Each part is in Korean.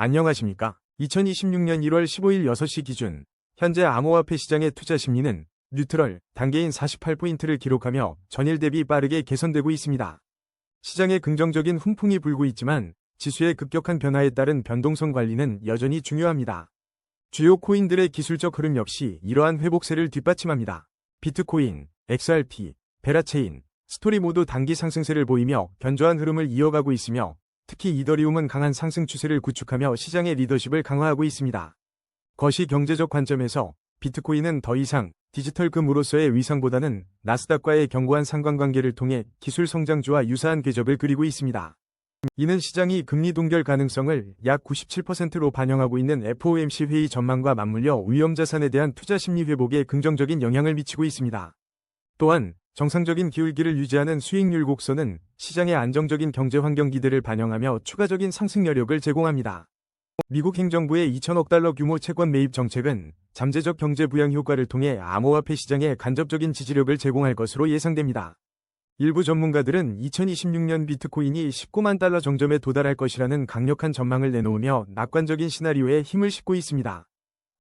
안녕하십니까? 2026년 1월 15일 6시 기준 현재 암호화폐 시장의 투자 심리는 뉴트럴 단계인 48포인트를 기록하며 전일 대비 빠르게 개선되고 있습니다. 시장에 긍정적인 훈풍이 불고 있지만 지수의 급격한 변화에 따른 변동성 관리는 여전히 중요합니다. 주요 코인들의 기술적 흐름 역시 이러한 회복세를 뒷받침합니다. 비트코인, XRP, 베라체인, 스토리 모두 단기 상승세를 보이며 견조한 흐름을 이어가고 있으며 특히 이더리움은 강한 상승 추세를 구축하며 시장의 리더십을 강화하고 있습니다. 거시 경제적 관점에서 비트코인은 더 이상 디지털 금으로서의 위상보다는 나스닥과의 견고한 상관관계를 통해 기술 성장주와 유사한 궤적을 그리고 있습니다. 이는 시장이 금리 동결 가능성을 약 97%로 반영하고 있는 FOMC 회의 전망과 맞물려 위험 자산에 대한 투자 심리 회복에 긍정적인 영향을 미치고 있습니다. 또한 정상적인 기울기를 유지하는 수익률 곡선은 시장의 안정적인 경제 환경 기대를 반영하며 추가적인 상승 여력을 제공합니다. 미국 행정부의 2천억 달러 규모 채권 매입 정책은 잠재적 경제 부양 효과를 통해 암호화폐 시장에 간접적인 지지력을 제공할 것으로 예상됩니다. 일부 전문가들은 2026년 비트코인이 19만 달러 정점에 도달할 것이라는 강력한 전망을 내놓으며 낙관적인 시나리오에 힘을 싣고 있습니다.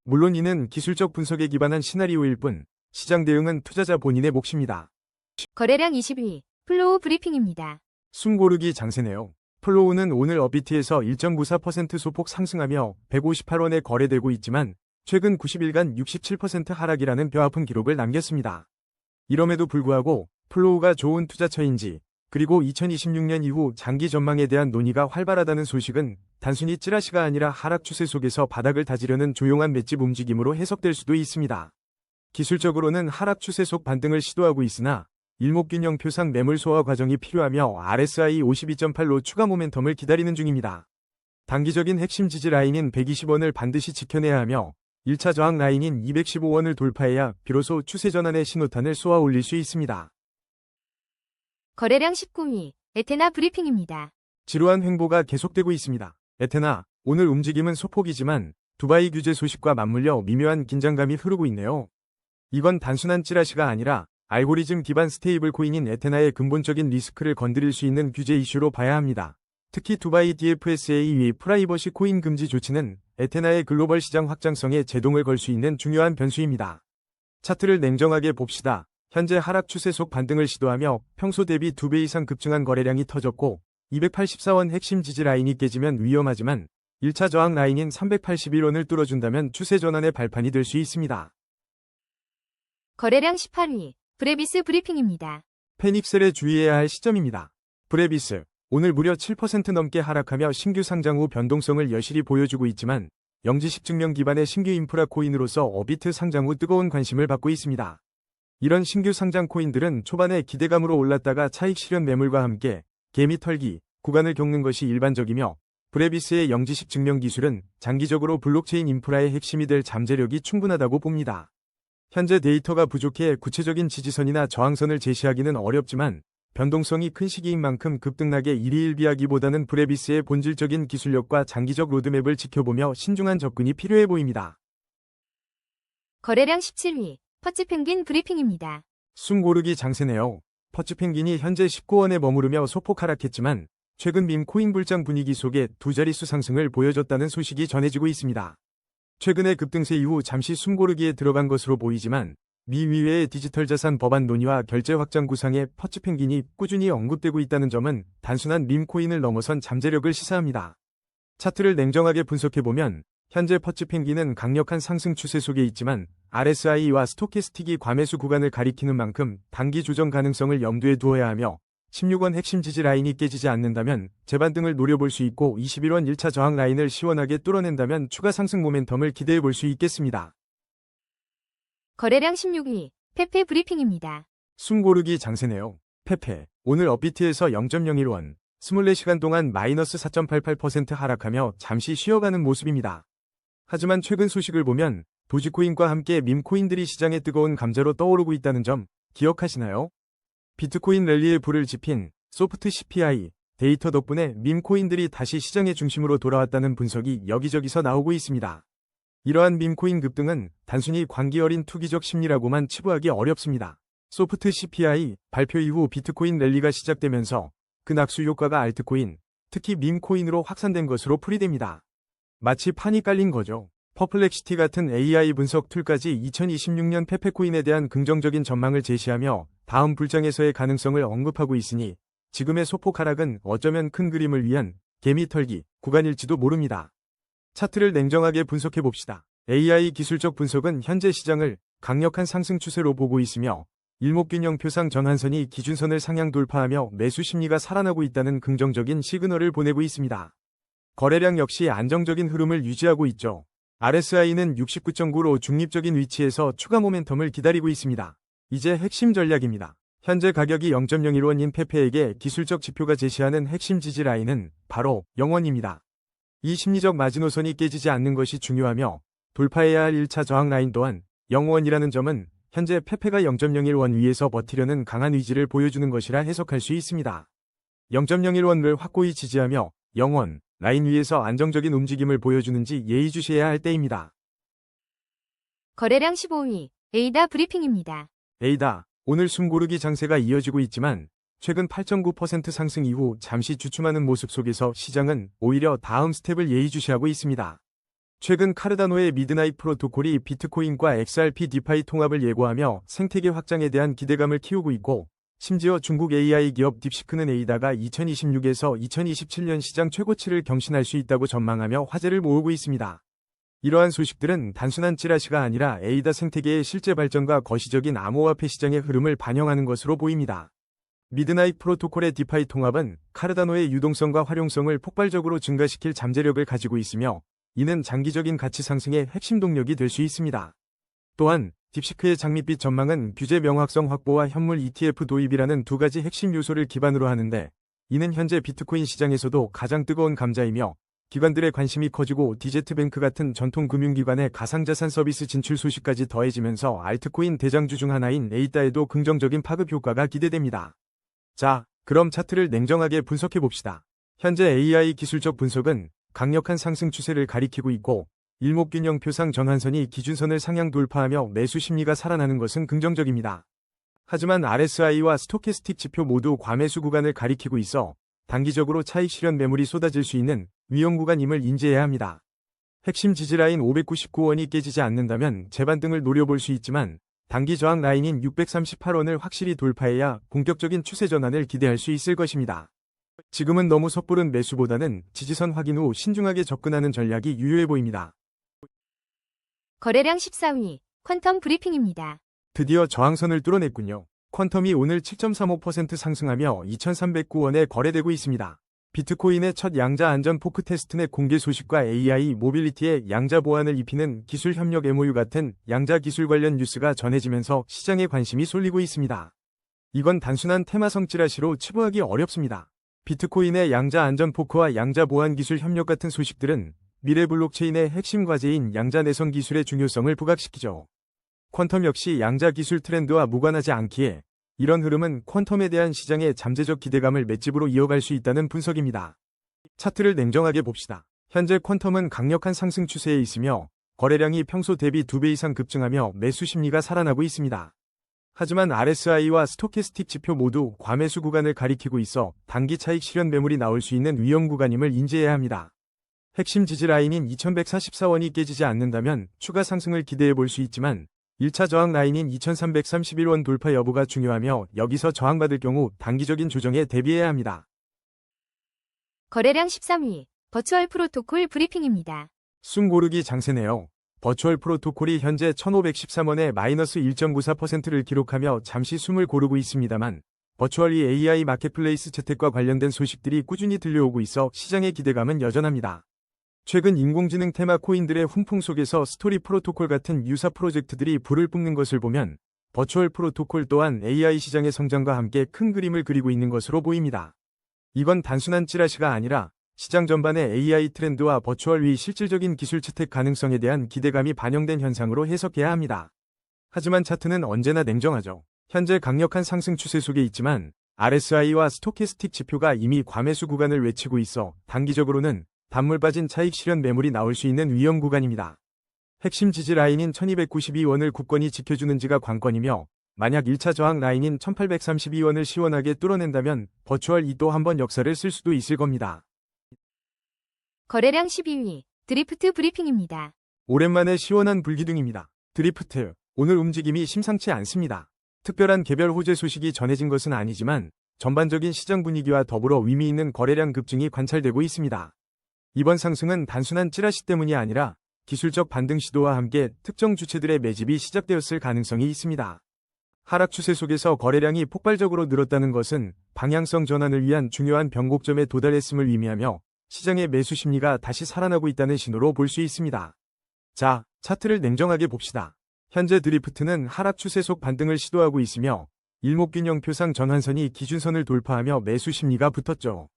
물론 이는 기술적 분석에 기반한 시나리오일 뿐 시장 대응은 투자자 본인의 몫입니다. 거래량 22, 플로우 브리핑입니다. 숨 고르기 장세네요. 플로우는 오늘 업비트에서 1.94% 소폭 상승하며 158원에 거래되고 있지만 최근 90일간 67% 하락이라는 뼈아픈 기록을 남겼습니다. 이럼에도 불구하고 플로우가 좋은 투자처인지 그리고 2026년 이후 장기 전망에 대한 논의가 활발하다는 소식은 단순히 찌라시가 아니라 하락 추세 속에서 바닥을 다지려는 조용한 맷집 움직임으로 해석될 수도 있습니다. 기술적으로는 하락 추세 속 반등을 시도하고 있으나 일목균형표상 매물 소화 과정이 필요하며 RSI 52.8로 추가 모멘텀을 기다리는 중입니다. 단기적인 핵심 지지 라인인 120원을 반드시 지켜내야 하며 1차 저항 라인인 215원을 돌파해야 비로소 추세 전환의 신호탄을 쏘아 올릴 수 있습니다. 거래량 19위, 에테나 브리핑입니다. 지루한 횡보가 계속되고 있습니다. 에테나, 오늘 움직임은 소폭이지만 두바이 규제 소식과 맞물려 미묘한 긴장감이 흐르고 있네요. 이건 단순한 찌라시가 아니라 알고리즘 기반 스테이블 코인인 에테나의 근본적인 리스크를 건드릴 수 있는 규제 이슈로 봐야 합니다. 특히 두바이 DFSA 프라이버시 코인 금지 조치는 에테나의 글로벌 시장 확장성에 제동을 걸 수 있는 중요한 변수입니다. 차트를 냉정하게 봅시다. 현재 하락 추세 속 반등을 시도하며 평소 대비 2배 이상 급증한 거래량이 터졌고 284원 핵심 지지 라인이 깨지면 위험하지만 1차 저항 라인인 381원을 뚫어준다면 추세 전환의 발판이 될 수 있습니다. 거래량 18위, 브레비스 브리핑입니다. 패닉셀에 주의해야 할 시점입니다. 브레비스, 오늘 무려 7% 넘게 하락하며 신규 상장 후 변동성을 여실히 보여주고 있지만 영지식 증명 기반의 신규 인프라 코인으로서 어비트 상장 후 뜨거운 관심을 받고 있습니다. 이런 신규 상장 코인들은 초반에 기대감으로 올랐다가 차익 실현 매물과 함께 개미 털기 구간을 겪는 것이 일반적이며 브레비스의 영지식 증명 기술은 장기적으로 블록체인 인프라의 핵심이 될 잠재력이 충분하다고 봅니다. 현재 데이터가 부족해 구체적인 지지선이나 저항선을 제시하기는 어렵지만 변동성이 큰 시기인 만큼 급등락에 일희일비하기보다는 브레비스의 본질적인 기술력과 장기적 로드맵을 지켜보며 신중한 접근이 필요해 보입니다. 거래량 17위, 퍼치펭귄 브리핑입니다. 숨 고르기 장세네요. 퍼치펭귄이 현재 19원에 머무르며 소폭 하락했지만 최근 밈 코인 불장 분위기 속에 두 자릿수 상승을 보여줬다는 소식이 전해지고 있습니다. 최근의 급등세 이후 잠시 숨고르기에 들어간 것으로 보이지만 미 의회의 디지털 자산 법안 논의와 결제 확장 구상에 퍼치펭귄이 꾸준히 언급되고 있다는 점은 단순한 밈 코인을 넘어선 잠재력을 시사합니다. 차트를 냉정하게 분석해보면 현재 퍼치펭귄은 강력한 상승 추세 속에 있지만 RSI와 스토캐스틱이 과매수 구간을 가리키는 만큼 단기 조정 가능성을 염두에 두어야 하며 16원 핵심 지지 라인이 깨지지 않는다면 재반등을 노려볼 수 있고 21원 1차 저항 라인을 시원하게 뚫어낸다면 추가 상승 모멘텀을 기대해볼 수 있겠습니다. 거래량 16위, 페페 브리핑입니다. 숨 고르기 장세네요. 페페, 오늘 업비트에서 0.01원, 24시간 동안 마이너스 4.88% 하락하며 잠시 쉬어가는 모습입니다. 하지만 최근 소식을 보면 도지코인과 함께 밈코인들이 시장의 뜨거운 감자로 떠오르고 있다는 점 기억하시나요? 비트코인 랠리에 불을 지핀 소프트 CPI 데이터 덕분에 밈코인들이 다시 시장의 중심으로 돌아왔다는 분석이 여기저기서 나오고 있습니다. 이러한 밈코인 급등은 단순히 광기 어린 투기적 심리라고만 치부하기 어렵습니다. 소프트 CPI 발표 이후 비트코인 랠리가 시작되면서 그 낙수 효과가 알트코인, 특히 밈코인으로 확산된 것으로 풀이됩니다. 마치 판이 깔린 거죠. 퍼플렉시티 같은 AI 분석 툴까지 2026년 페페코인에 대한 긍정적인 전망을 제시하며 다음 불장에서의 가능성을 언급하고 있으니 지금의 소폭 하락은 어쩌면 큰 그림을 위한 개미 털기 구간일지도 모릅니다. 차트를 냉정하게 분석해 봅시다. AI 기술적 분석은 현재 시장을 강력한 상승 추세로 보고 있으며 일목균형표상 전환선이 기준선을 상향 돌파하며 매수 심리가 살아나고 있다는 긍정적인 시그널을 보내고 있습니다. 거래량 역시 안정적인 흐름을 유지하고 있죠. RSI는 69.9로 중립적인 위치에서 추가 모멘텀을 기다리고 있습니다. 이제 핵심 전략입니다. 현재 가격이 0.015원인 페페에게 기술적 지표가 제시하는 핵심 지지 라인은 바로 0원입니다. 이 심리적 마지노선이 깨지지 않는 것이 중요하며 돌파해야 할 1차 저항 라인 또한 0원이라는 점은 현재 페페가 0.01원 위에서 버티려는 강한 의지를 보여주는 것이라 해석할 수 있습니다. 0.01원을 확고히 지지하며 0원 라인 위에서 안정적인 움직임을 보여주는지 예의주시해야 할 때입니다. 거래량 15위, 에이다 브리핑입니다. 에이다, 오늘 숨고르기 장세가 이어지고 있지만 최근 8.9% 상승 이후 잠시 주춤하는 모습 속에서 시장은 오히려 다음 스텝을 예의주시하고 있습니다. 최근 카르다노의 미드나잇 프로토콜이 비트코인과 XRP 디파이 통합을 예고하며 생태계 확장에 대한 기대감을 키우고 있고 심지어 중국 AI 기업 딥시크는 에이다가 2026에서 2027년 시장 최고치를 경신할 수 있다고 전망하며 화제를 모으고 있습니다. 이러한 소식들은 단순한 찌라시가 아니라 에이다 생태계의 실제 발전과 거시적인 암호화폐 시장의 흐름을 반영하는 것으로 보입니다. 미드나잇 프로토콜의 디파이 통합은 카르다노의 유동성과 활용성을 폭발적으로 증가시킬 잠재력을 가지고 있으며 이는 장기적인 가치 상승의 핵심 동력이 될 수 있습니다. 또한 딥시크의 장밋빛 전망은 규제 명확성 확보와 현물 ETF 도입이라는 두 가지 핵심 요소를 기반으로 하는데 이는 현재 비트코인 시장에서도 가장 뜨거운 감자이며 기관들의 관심이 커지고 디제트뱅크 같은 전통 금융기관의 가상자산 서비스 진출 소식까지 더해지면서 알트코인 대장주 중 하나인 에이다에도 긍정적인 파급 효과가 기대됩니다. 자, 그럼 차트를 냉정하게 분석해 봅시다. 현재 AI 기술적 분석은 강력한 상승 추세를 가리키고 있고 일목균형표상 전환선이 기준선을 상향 돌파하며 매수 심리가 살아나는 것은 긍정적입니다. 하지만 RSI와 스토캐스틱 지표 모두 과매수 구간을 가리키고 있어 단기적으로 차익 실현 매물이 쏟아질 수 있는 위험 구간임을 인지해야 합니다. 핵심 지지라인 599원이 깨지지 않는다면 재반등을 노려볼 수 있지만 단기 저항 라인인 638원을 확실히 돌파해야 본격적인 추세 전환을 기대할 수 있을 것입니다. 지금은 너무 섣부른 매수보다는 지지선 확인 후 신중하게 접근하는 전략이 유효해 보입니다. 거래량 14위, 퀀텀 브리핑입니다. 드디어 저항선을 뚫어냈군요. 퀀텀이 오늘 7.35% 상승하며 2,309원에 거래되고 있습니다. 비트코인의 첫 양자 안전 포크 테스트넷 공개 소식과 AI 모빌리티의 양자 보안을 입히는 기술 협력 MOU 같은 양자 기술 관련 뉴스가 전해지면서 시장에 관심이 쏠리고 있습니다. 이건 단순한 테마성 찌라시로 치부하기 어렵습니다. 비트코인의 양자 안전 포크와 양자 보안 기술 협력 같은 소식들은 미래 블록체인의 핵심 과제인 양자 내성 기술의 중요성을 부각시키죠. 퀀텀 역시 양자 기술 트렌드와 무관하지 않기에 이런 흐름은 퀀텀에 대한 시장의 잠재적 기대감을 맷집으로 이어갈 수 있다는 분석입니다. 차트를 냉정하게 봅시다. 현재 퀀텀은 강력한 상승 추세에 있으며 거래량이 평소 대비 2배 이상 급증하며 매수 심리가 살아나고 있습니다. 하지만 RSI와 스토캐스틱 지표 모두 과매수 구간을 가리키고 있어 단기 차익 실현 매물이 나올 수 있는 위험 구간임을 인지해야 합니다. 핵심 지지 라인인 2144원이 깨지지 않는다면 추가 상승을 기대해 볼 수 있지만 1차 저항 라인인 2331원 돌파 여부가 중요하며 여기서 저항받을 경우 단기적인 조정에 대비해야 합니다. 거래량 13위, 버추얼 프로토콜 브리핑입니다. 숨 고르기 장세네요. 버추얼 프로토콜이 현재 1513원에 마이너스 1.94%를 기록하며 잠시 숨을 고르고 있습니다만 버추얼이 AI 마켓플레이스 채택과 관련된 소식들이 꾸준히 들려오고 있어 시장의 기대감은 여전합니다. 최근 인공지능 테마 코인들의 훈풍 속에서 스토리 프로토콜 같은 유사 프로젝트들이 불을 뿜는 것을 보면 버추얼 프로토콜 또한 AI 시장의 성장과 함께 큰 그림을 그리고 있는 것으로 보입니다. 이건 단순한 찌라시가 아니라 시장 전반의 AI 트렌드와 버추얼 위 실질적인 기술 채택 가능성에 대한 기대감이 반영된 현상으로 해석해야 합니다. 하지만 차트는 언제나 냉정하죠. 현재 강력한 상승 추세 속에 있지만 RSI와 스토캐스틱 지표가 이미 과매수 구간을 외치고 있어 단기적으로는 단물 빠진 차익 실현 매물이 나올 수 있는 위험 구간입니다. 핵심 지지 라인인 1292원을 굳건히 지켜주는지가 관건이며 만약 1차 저항 라인인 1832원을 시원하게 뚫어낸다면 버추얼 이 또 한 번 역사를 쓸 수도 있을 겁니다. 거래량 12위, 드리프트 브리핑입니다. 오랜만에 시원한 불기둥입니다. 드리프트. 오늘 움직임이 심상치 않습니다. 특별한 개별 호재 소식이 전해진 것은 아니지만 전반적인 시장 분위기와 더불어 의미 있는 거래량 급증이 관찰되고 있습니다. 이번 상승은 단순한 찌라시 때문이 아니라 기술적 반등 시도와 함께 특정 주체들의 매집이 시작되었을 가능성이 있습니다. 하락 추세 속에서 거래량이 폭발적으로 늘었다는 것은 방향성 전환을 위한 중요한 변곡점에 도달했음을 의미하며 시장의 매수 심리가 다시 살아나고 있다는 신호로 볼 수 있습니다. 자, 차트를 냉정하게 봅시다. 현재 드리프트는 하락 추세 속 반등을 시도하고 있으며 일목균형표상 전환선이 기준선을 돌파하며 매수 심리가 붙었죠.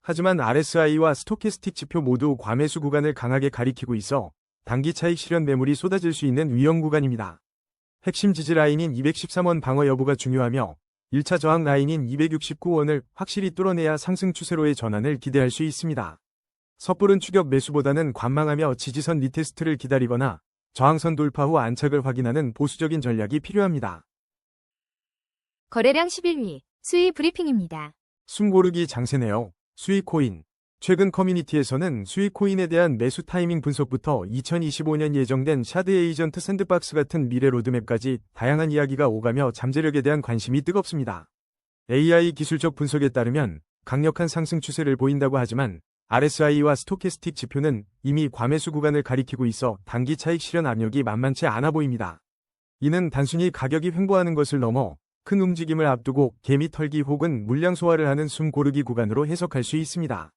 하지만 RSI와 스토캐스틱 지표 모두 과매수 구간을 강하게 가리키고 있어 단기 차익 실현 매물이 쏟아질 수 있는 위험 구간입니다. 핵심 지지 라인인 213원 방어 여부가 중요하며 1차 저항 라인인 269원을 확실히 뚫어내야 상승 추세로의 전환을 기대할 수 있습니다. 섣부른 추격 매수보다는 관망하며 지지선 리테스트를 기다리거나 저항선 돌파 후 안착을 확인하는 보수적인 전략이 필요합니다. 거래량 11위, 수위 브리핑입니다. 숨고르기 장세네요. 수익코인. 최근 커뮤니티에서는 수익코인에 대한 매수 타이밍 분석부터 2025년 예정된 샤드 에이전트 샌드박스 같은 미래 로드맵까지 다양한 이야기가 오가며 잠재력에 대한 관심이 뜨겁습니다. AI 기술적 분석에 따르면 강력한 상승 추세를 보인다고 하지만 RSI와 스토캐스틱 지표는 이미 과매수 구간을 가리키고 있어 단기 차익 실현 압력이 만만치 않아 보입니다. 이는 단순히 가격이 횡보하는 것을 넘어 큰 움직임을 앞두고 개미 털기 혹은 물량 소화를 하는 숨 고르기 구간으로 해석할 수 있습니다.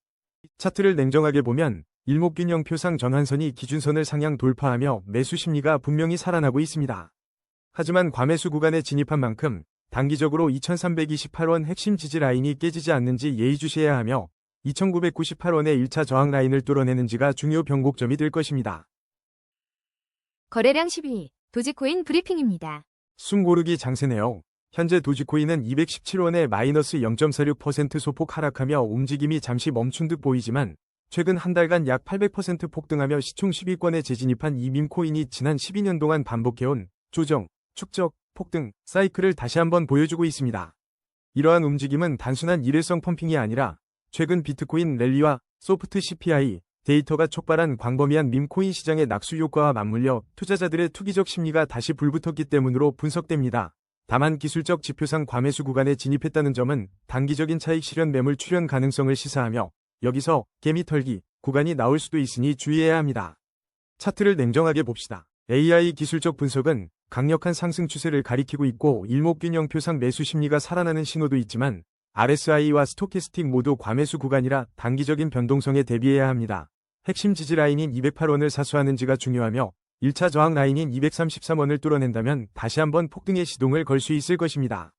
차트를 냉정하게 보면 일목균형표상 전환선이 기준선을 상향 돌파하며 매수 심리가 분명히 살아나고 있습니다. 하지만 과매수 구간에 진입한 만큼 단기적으로 2328원 핵심 지지 라인이 깨지지 않는지 예의주시해야 하며 2998원의 1차 저항 라인을 뚫어내는지가 중요 변곡점이 될 것입니다. 거래량 12위, 도지코인 브리핑입니다. 숨고르기 장세네요. 현재 도지코인은 217원에 마이너스 0.46% 소폭 하락하며 움직임이 잠시 멈춘 듯 보이지만 최근 한 달간 약 800% 폭등하며 시총 10위권에 재진입한 이 밈코인이 지난 12년 동안 반복해온 조정, 축적, 폭등, 사이클을 다시 한번 보여주고 있습니다. 이러한 움직임은 단순한 일회성 펌핑이 아니라 최근 비트코인 랠리와 소프트 CPI, 데이터가 촉발한 광범위한 밈코인 시장의 낙수 효과와 맞물려 투자자들의 투기적 심리가 다시 불붙었기 때문으로 분석됩니다. 다만 기술적 지표상 과매수 구간에 진입했다는 점은 단기적인 차익 실현 매물 출현 가능성을 시사하며 여기서 개미 털기 구간이 나올 수도 있으니 주의해야 합니다. 차트를 냉정하게 봅시다. AI 기술적 분석은 강력한 상승 추세를 가리키고 있고 일목균형표상 매수 심리가 살아나는 신호도 있지만 RSI와 스토캐스틱 모두 과매수 구간이라 단기적인 변동성에 대비해야 합니다. 핵심 지지 라인인 208원을 사수하는지가 중요하며 1차 저항 라인인 233원을 뚫어낸다면 다시 한번 폭등의 시동을 걸 수 있을 것입니다.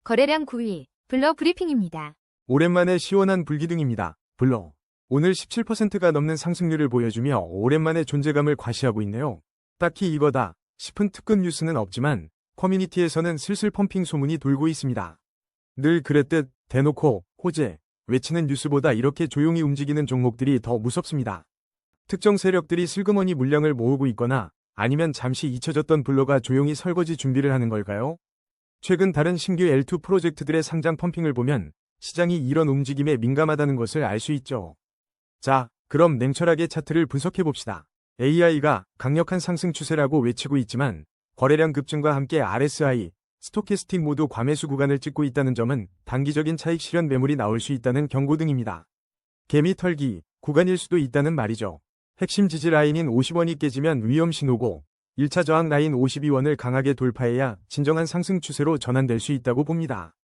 거래량 9위, 블러 브리핑입니다. 오랜만에 시원한 불기둥입니다. 블러. 오늘 17%가 넘는 상승률을 보여주며 오랜만에 존재감을 과시하고 있네요. 딱히 이거다 싶은 특급 뉴스는 없지만 커뮤니티에서는 슬슬 펌핑 소문이 돌고 있습니다. 늘 그랬듯 대놓고 호재 외치는 뉴스보다 이렇게 조용히 움직이는 종목들이 더 무섭습니다. 특정 세력들이 슬그머니 물량을 모으고 있거나 아니면 잠시 잊혀졌던 블러가 조용히 설거지 준비를 하는 걸까요? 최근 다른 신규 L2 프로젝트들의 상장 펌핑을 보면 시장이 이런 움직임에 민감하다는 것을 알 수 있죠. 자, 그럼 냉철하게 차트를 분석해봅시다. AI가 강력한 상승 추세라고 외치고 있지만 거래량 급증과 함께 RSI, 스토캐스틱 모두 과매수 구간을 찍고 있다는 점은 단기적인 차익 실현 매물이 나올 수 있다는 경고등입니다. 개미 털기 구간일 수도 있다는 말이죠. 핵심 지지 라인인 50원이 깨지면 위험 신호고 1차 저항 라인 52원을 강하게 돌파해야 진정한 상승 추세로 전환될 수 있다고 봅니다.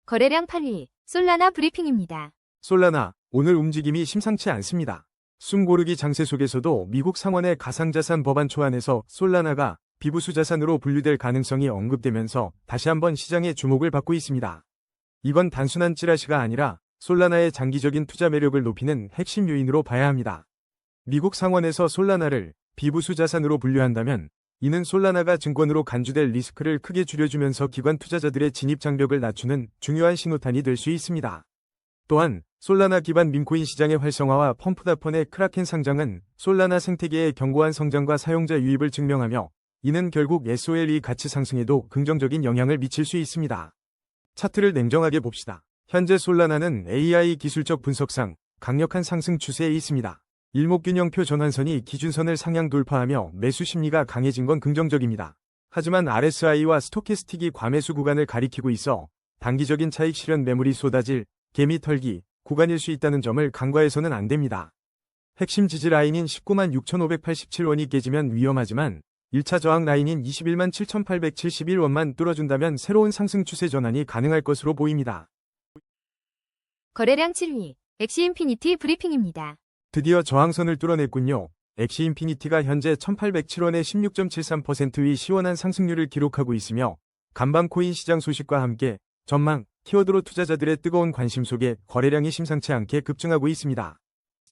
거래량 8위, 솔라나 브리핑입니다. 솔라나, 오늘 움직임이 심상치 않습니다. 숨고르기 장세 속에서도 미국 상원의 가상자산 법안 초안에서 솔라나가 비부수 자산으로 분류될 가능성이 언급되면서 다시 한번 시장의 주목을 받고 있습니다. 이건 단순한 찌라시가 아니라 솔라나의 장기적인 투자 매력을 높이는 핵심 요인으로 봐야 합니다. 미국 상원에서 솔라나를 비부수 자산으로 분류한다면 이는 솔라나가 증권으로 간주될 리스크를 크게 줄여주면서 기관 투자자들의 진입 장벽을 낮추는 중요한 신호탄이 될 수 있습니다. 또한 솔라나 기반 밈코인 시장의 활성화와 펌프다폰의 크라켄 상장은 솔라나 생태계의 견고한 성장과 사용자 유입을 증명하며 이는 결국 SOLE 가치 상승에도 긍정적인 영향을 미칠 수 있습니다. 차트를 냉정하게 봅시다. 현재 솔라나는 AI 기술적 분석상 강력한 상승 추세에 있습니다. 일목균형표 전환선이 기준선을 상향 돌파하며 매수 심리가 강해진 건 긍정적입니다. 하지만 RSI와 스토캐스틱이 과매수 구간을 가리키고 있어 단기적인 차익 실현 매물이 쏟아질 개미 털기 구간일 수 있다는 점을 간과해서는 안 됩니다. 핵심 지지 라인인 19만 6,587원이 깨지면 위험하지만 1차 저항 라인인 21만 7,871원만 뚫어준다면 새로운 상승 추세 전환이 가능할 것으로 보입니다. 거래량 7위, 엑시인피니티 브리핑입니다. 드디어 저항선을 뚫어냈군요. 엑시인피니티가 현재 1,807원의 16.73%의 시원한 상승률을 기록하고 있으며 간밤 코인 시장 소식과 함께 전망, 키워드로 투자자들의 뜨거운 관심 속에 거래량이 심상치 않게 급증하고 있습니다.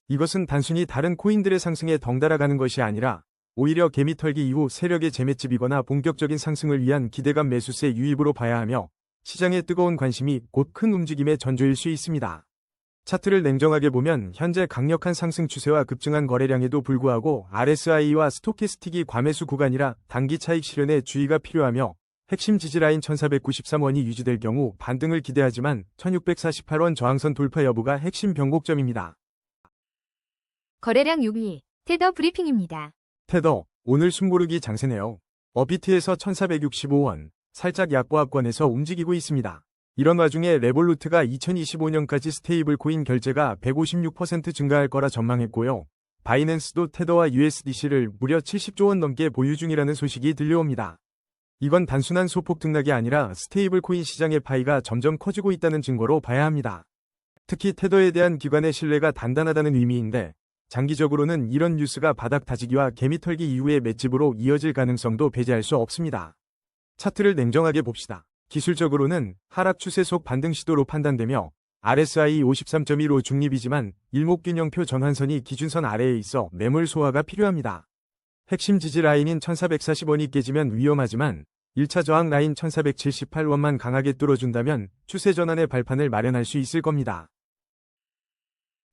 이것은 단순히 다른 코인들의 상승에 덩달아가는 것이 아니라 오히려 개미 털기 이후 세력의 재매집이거나 본격적인 상승을 위한 기대감 매수세 유입으로 봐야 하며 시장의 뜨거운 관심이 곧 큰 움직임의 전조일 수 있습니다. 차트를 냉정하게 보면 현재 강력한 상승 추세와 급증한 거래량에도 불구하고 RSI와 스토캐스틱이 과매수 구간이라 단기 차익 실현에 주의가 필요하며 핵심 지지라인 1493원이 유지될 경우 반등을 기대하지만 1648원 저항선 돌파 여부가 핵심 변곡점입니다. 거래량 6위, 테더 브리핑입니다. 테더, 오늘 숨고르기 장세네요. 업비트에서 1465원, 살짝 약보합권에서 움직이고 있습니다. 이런 와중에 레볼루트가 2025년까지 스테이블 코인 결제가 156% 증가할 거라 전망했고요. 바이낸스도 테더와 USDC를 무려 70조 원 넘게 보유 중이라는 소식이 들려옵니다. 이건 단순한 소폭 등락이 아니라 스테이블 코인 시장의 파이가 점점 커지고 있다는 증거로 봐야 합니다. 특히 테더에 대한 기관의 신뢰가 단단하다는 의미인데 장기적으로는 이런 뉴스가 바닥 다지기와 개미 털기 이후의 맷집으로 이어질 가능성도 배제할 수 없습니다. 차트를 냉정하게 봅시다. 기술적으로는 하락 추세 속 반등 시도로 판단되며 RSI 53.15 중립이지만 일목균형표 전환선이 기준선 아래에 있어 매물 소화가 필요합니다. 핵심 지지 라인인 1440원이 깨지면 위험하지만 1차 저항 라인 1478원만 강하게 뚫어준다면 추세 전환의 발판을 마련할 수 있을 겁니다.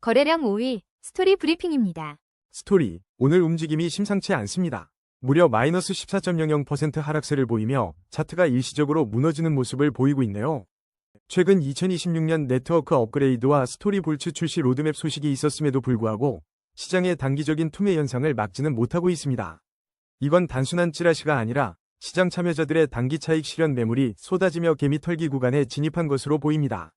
거래량 5위, 스토리 브리핑입니다. 스토리, 오늘 움직임이 심상치 않습니다. 무려 마이너스 14.00% 하락세를 보이며 차트가 일시적으로 무너지는 모습을 보이고 있네요. 최근 2026년 네트워크 업그레이드와 스토리 볼츠 출시 로드맵 소식이 있었음에도 불구하고 시장의 단기적인 투매 현상을 막지는 못하고 있습니다. 이건 단순한 찌라시가 아니라 시장 참여자들의 단기 차익 실현 매물이 쏟아지며 개미 털기 구간에 진입한 것으로 보입니다.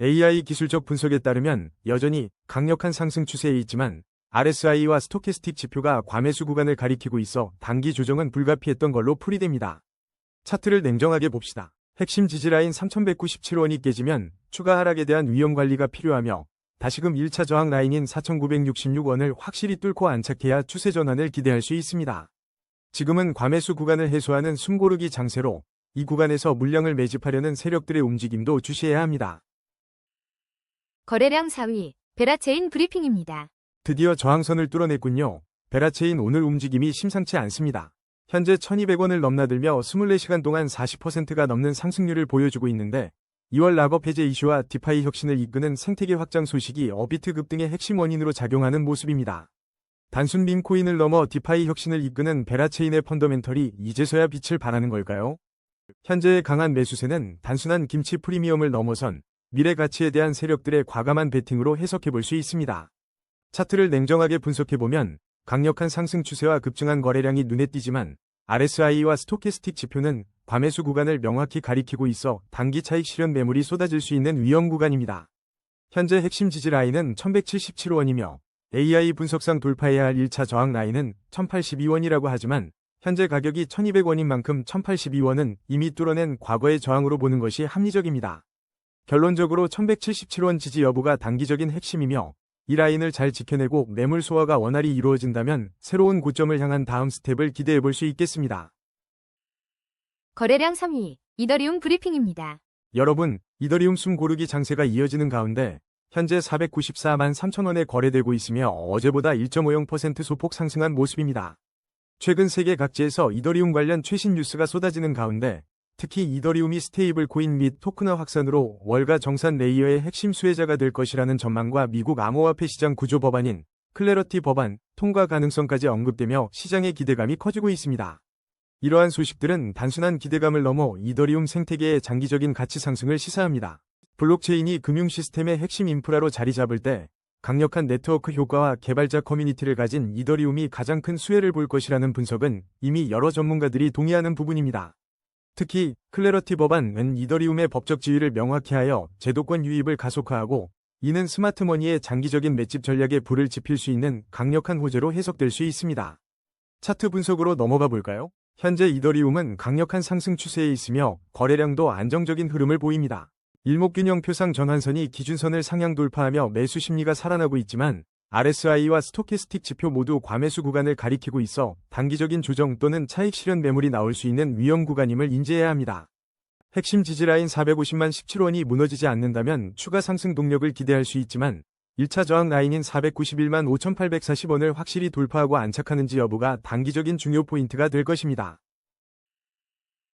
AI 기술적 분석에 따르면 여전히 강력한 상승 추세에 있지만 RSI와 스토캐스틱 지표가 과매수 구간을 가리키고 있어 단기 조정은 불가피했던 걸로 풀이됩니다. 차트를 냉정하게 봅시다. 핵심 지지라인 3197원이 깨지면 추가 하락에 대한 위험 관리가 필요하며 다시금 1차 저항 라인인 4966원을 확실히 뚫고 안착해야 추세 전환을 기대할 수 있습니다. 지금은 과매수 구간을 해소하는 숨고르기 장세로 이 구간에서 물량을 매집하려는 세력들의 움직임도 주시해야 합니다. 거래량 4위, 베라체인 브리핑입니다. 드디어 저항선을 뚫어냈군요. 베라체인 오늘 움직임이 심상치 않습니다. 현재 1200원을 넘나들며 24시간 동안 40%가 넘는 상승률을 보여주고 있는데 2월 락업 해제 이슈와 디파이 혁신을 이끄는 생태계 확장 소식이 업비트 급등의 핵심 원인으로 작용하는 모습입니다. 단순 밈코인을 넘어 디파이 혁신을 이끄는 베라체인의 펀더멘털이 이제서야 빛을 발하는 걸까요? 현재의 강한 매수세는 단순한 김치 프리미엄을 넘어선 미래 가치에 대한 세력들의 과감한 베팅으로 해석해볼 수 있습니다. 차트를 냉정하게 분석해보면 강력한 상승 추세와 급증한 거래량이 눈에 띄지만 RSI와 스토캐스틱 지표는 과매수 구간을 명확히 가리키고 있어 단기 차익 실현 매물이 쏟아질 수 있는 위험 구간입니다. 현재 핵심 지지 라인은 1177원이며 AI 분석상 돌파해야 할 1차 저항 라인은 1082원이라고 하지만 현재 가격이 1200원인 만큼 1082원은 이미 뚫어낸 과거의 저항으로 보는 것이 합리적입니다. 결론적으로 1177원 지지 여부가 단기적인 핵심이며 이 라인을 잘 지켜내고 매물 소화가 원활히 이루어진다면 새로운 고점을 향한 다음 스텝을 기대해볼 수 있겠습니다. 거래량 3위, 이더리움 브리핑입니다. 여러분, 이더리움 숨고르기 장세가 이어지는 가운데 현재 494만 3천원에 거래되고 있으며 어제보다 1.50% 소폭 상승한 모습입니다. 최근 세계 각지에서 이더리움 관련 최신 뉴스가 쏟아지는 가운데 특히 이더리움이 스테이블 코인 및 토큰화 확산으로 월가 정산 레이어의 핵심 수혜자가 될 것이라는 전망과 미국 암호화폐 시장 구조 법안인 클래러티 법안 통과 가능성까지 언급되며 시장의 기대감이 커지고 있습니다. 이러한 소식들은 단순한 기대감을 넘어 이더리움 생태계의 장기적인 가치 상승을 시사합니다. 블록체인이 금융 시스템의 핵심 인프라로 자리 잡을 때 강력한 네트워크 효과와 개발자 커뮤니티를 가진 이더리움이 가장 큰 수혜를 볼 것이라는 분석은 이미 여러 전문가들이 동의하는 부분입니다. 특히 클래러티 법안은 이더리움의 법적 지위를 명확히 하여 제도권 유입을 가속화하고, 이는 스마트머니의 장기적인 맷집 전략에 불을 지필 수 있는 강력한 호재로 해석될 수 있습니다. 차트 분석으로 넘어가 볼까요? 현재 이더리움은 강력한 상승 추세에 있으며 거래량도 안정적인 흐름을 보입니다. 일목균형 표상 전환선이 기준선을 상향 돌파하며 매수 심리가 살아나고 있지만 RSI와 스토캐스틱 지표 모두 과매수 구간을 가리키고 있어 단기적인 조정 또는 차익 실현 매물이 나올 수 있는 위험 구간임을 인지해야 합니다. 핵심 지지라인 450만 17원이 무너지지 않는다면 추가 상승 동력을 기대할 수 있지만 1차 저항 라인인 491만 5840원을 확실히 돌파하고 안착하는지 여부가 단기적인 중요 포인트가 될 것입니다.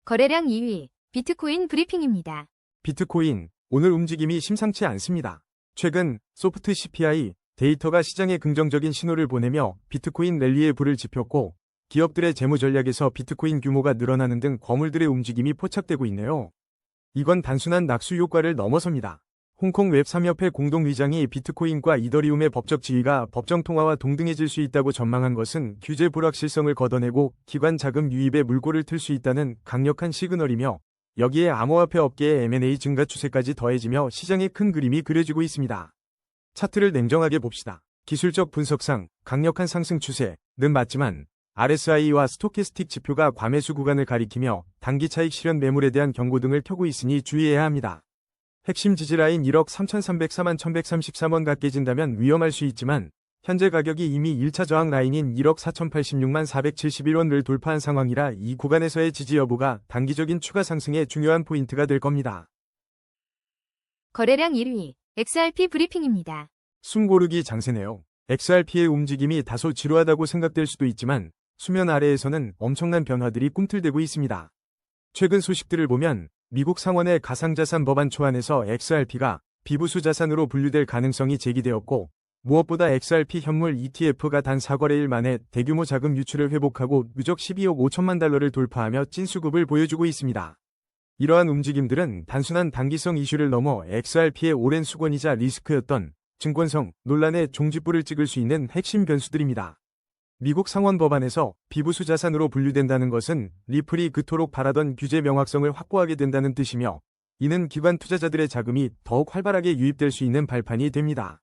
거래량 2위, 비트코인 브리핑입니다. 비트코인, 오늘 움직임이 심상치 않습니다. 최근 소프트 CPI 데이터가 시장에 긍정적인 신호를 보내며 비트코인 랠리에 불을 지폈고, 기업들의 재무 전략에서 비트코인 규모가 늘어나는 등 거물들의 움직임이 포착되고 있네요. 이건 단순한 낙수 효과를 넘어섭니다. 홍콩 웹3협회 공동의장이 비트코인과 이더리움의 법적 지위가 법정 통화와 동등해질 수 있다고 전망한 것은 규제 불확실성을 걷어내고 기관 자금 유입에 물꼬를 틀 수 있다는 강력한 시그널이며, 여기에 암호화폐 업계의 M&A 증가 추세까지 더해지며 시장의 큰 그림이 그려지고 있습니다. 차트를 냉정하게 봅시다. 기술적 분석상 강력한 상승 추세는 맞지만 RSI와 스토캐스틱 지표가 과매수 구간을 가리키며 단기 차익 실현 매물에 대한 경고 등을 켜고 있으니 주의해야 합니다. 핵심 지지라인 1억 3,304만 1,133원가 깨진다면 위험할 수 있지만 현재 가격이 이미 1차 저항 라인인 1억 4,086만 471원을 돌파한 상황이라 이 구간에서의 지지 여부가 단기적인 추가 상승의 중요한 포인트가 될 겁니다. 거래량 1위, XRP 브리핑입니다. 숨 고르기 장세네요. XRP의 움직임이 다소 지루하다고 생각될 수도 있지만 수면 아래에서는 엄청난 변화들이 꿈틀대고 있습니다. 최근 소식들을 보면 미국 상원의 가상자산 법안 초안에서 XRP가 비부수 자산으로 분류될 가능성이 제기되었고, 무엇보다 XRP 현물 ETF가 단 4거래일 만에 대규모 자금 유출을 회복하고 누적 12억 5천만 달러를 돌파하며 찐수급을 보여주고 있습니다. 이러한 움직임들은 단순한 단기성 이슈를 넘어 XRP의 오랜 수건이자 리스크였던 증권성 논란의 종지부를 찍을 수 있는 핵심 변수들입니다. 미국 상원 법안에서 비부수 자산으로 분류된다는 것은 리플이 그토록 바라던 규제 명확성을 확보하게 된다는 뜻이며, 이는 기관 투자자들의 자금이 더욱 활발하게 유입될 수 있는 발판이 됩니다.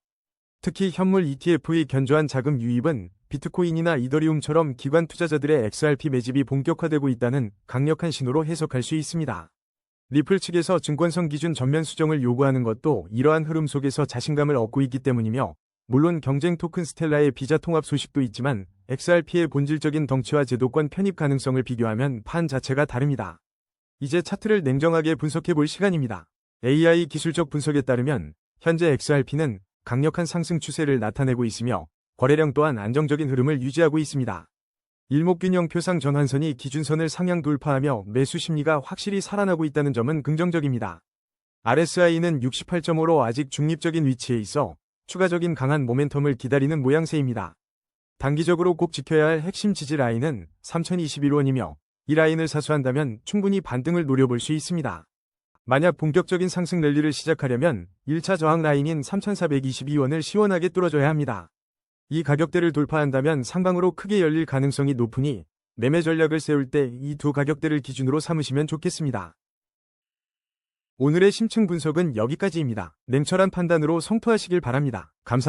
특히 현물 ETF의 견조한 자금 유입은 비트코인이나 이더리움처럼 기관 투자자들의 XRP 매집이 본격화되고 있다는 강력한 신호로 해석할 수 있습니다. 리플 측에서 증권성 기준 전면 수정을 요구하는 것도 이러한 흐름 속에서 자신감을 얻고 있기 때문이며, 물론 경쟁 토큰 스텔라의 비자 통합 소식도 있지만 XRP의 본질적인 덩치와 제도권 편입 가능성을 비교하면 판 자체가 다릅니다. 이제 차트를 냉정하게 분석해 볼 시간입니다. AI 기술적 분석에 따르면 현재 XRP는 강력한 상승 추세를 나타내고 있으며 거래량 또한 안정적인 흐름을 유지하고 있습니다. 일목균형 표상 전환선이 기준선을 상향 돌파하며 매수 심리가 확실히 살아나고 있다는 점은 긍정적입니다. RSI는 68.5로 아직 중립적인 위치에 있어 추가적인 강한 모멘텀을 기다리는 모양새입니다. 단기적으로 꼭 지켜야 할 핵심 지지 라인은 3,021원이며 이 라인을 사수한다면 충분히 반등을 노려볼 수 있습니다. 만약 본격적인 상승 랠리를 시작하려면 1차 저항 라인인 3,422원을 시원하게 뚫어줘야 합니다. 이 가격대를 돌파한다면 상방으로 크게 열릴 가능성이 높으니 매매 전략을 세울 때 이 두 가격대를 기준으로 삼으시면 좋겠습니다. 오늘의 심층 분석은 여기까지입니다. 냉철한 판단으로 성토하시길 바랍니다. 감사합니다.